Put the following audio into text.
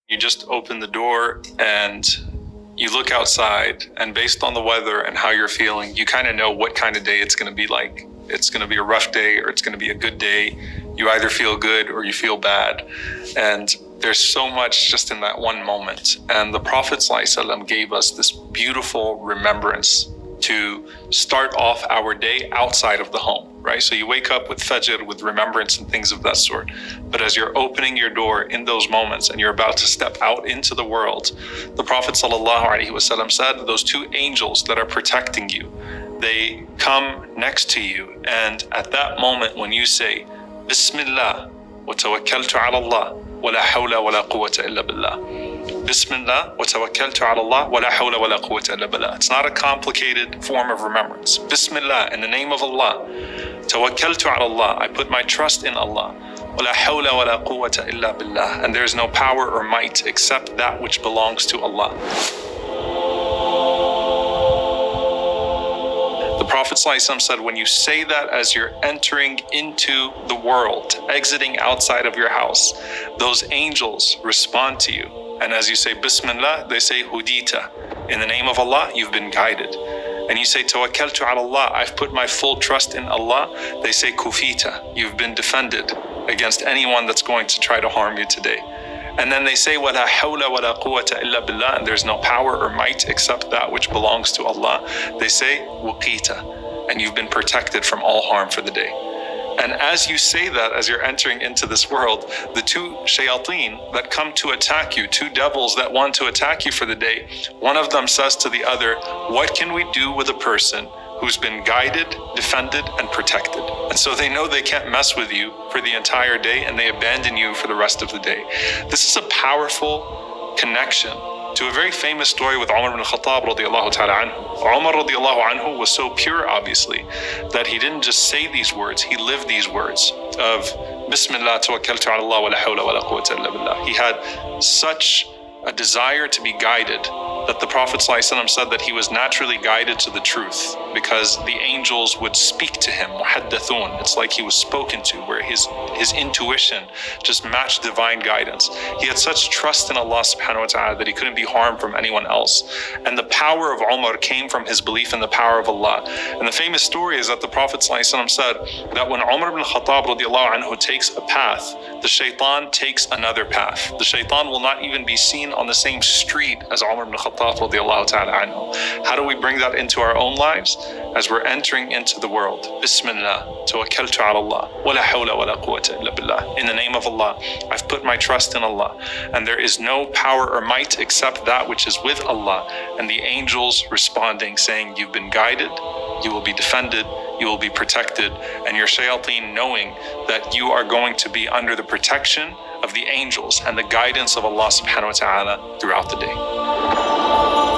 You just open the door and you look outside, and based on the weather and how you're feeling, you kind of know what kind of day it's going to be like. It's going to be a rough day or it's going to be a good day. You either feel good or you feel bad. And there's so much just in that one moment. And the Prophet ﷺ gave us this beautiful remembrance to start off our day outside of the home, right? So you wake up with Fajr, with remembrance and things of that sort. But as you're opening your door in those moments and you're about to step out into the world, the Prophet ﷺ said, those two angels that are protecting you, they come next to you. And at that moment, when you say, Bismillah, wa tawakkaltu ala Allah, wa la hawla wa la quwwata illa billah. Bismillah, wa tawakkaltu ala Allah, wa la hawla wa la quwwata illa billah. It's not a complicated form of remembrance. Bismillah, in the name of Allah. Tawakkaltu ala Allah, I put my trust in Allah. Wa la hawla wa la quwwata illa billah. And there is no power or might except that which belongs to Allah. The Prophet ﷺ said, when you say that as you're entering into the world, exiting outside of your house, those angels respond to you. And as you say Bismillah, they say Hudita. In the name of Allah, you've been guided. And you say Tawakkaltu ala Allah, I've put my full trust in Allah, they say Kufita, you've been defended against anyone that's going to try to harm you today. And then they say, وَلَا حَوْلَ وَلَا قُوَّةَ إِلَّا بِاللَّهِ, and there's no power or might except that which belongs to Allah. They say, وَقِيتَ, and you've been protected from all harm for the day. And as you say that, as you're entering into this world, the two shayateen that come to attack you, two devils that want to attack you for the day, one of them says to the other, what can we do with a person who's been guided, defended, and protected? And so they know they can't mess with you for the entire day, and they abandon you for the rest of the day. This is a powerful connection to a very famous story with Umar ibn Khattab radiallahu ta'ala anhu. Umar radiallahu anhu was so pure, obviously, that he didn't just say these words, he lived these words of Bismillah tawakkaltu ala Allah wa la hawla wa la quwwata illa billah. He had such a desire to be guided that the Prophet ﷺ said that he was naturally guided to the truth because the angels would speak to him, muhaddathun. It's like he was spoken to, where his intuition just matched divine guidance. He had such trust in Allah subhanahu wa ta'ala that he couldn't be harmed from anyone else. And the power of Umar came from his belief in the power of Allah. And the famous story is that the Prophet ﷺ said that when Umar ibn Khattab radiallahu anhu takes a path, the shaitan takes another path. The shaitan will not even be seen on the same street as Umar ibn Khattab radiallahu ta'ala anhu. How do we bring that into our own lives? As we're entering into the world, Bismillah, tawakkaltu ala Allah, wa la hawla wa la quwwata illa billah. In the name of Allah, I've put my trust in Allah, and there is no power or might except that which is with Allah. And the angels responding, saying, you've been guided, you will be defended, you will be protected, and your shayateen knowing that you are going to be under the protection of the angels and the guidance of Allah subhanahu wa ta'ala throughout the day.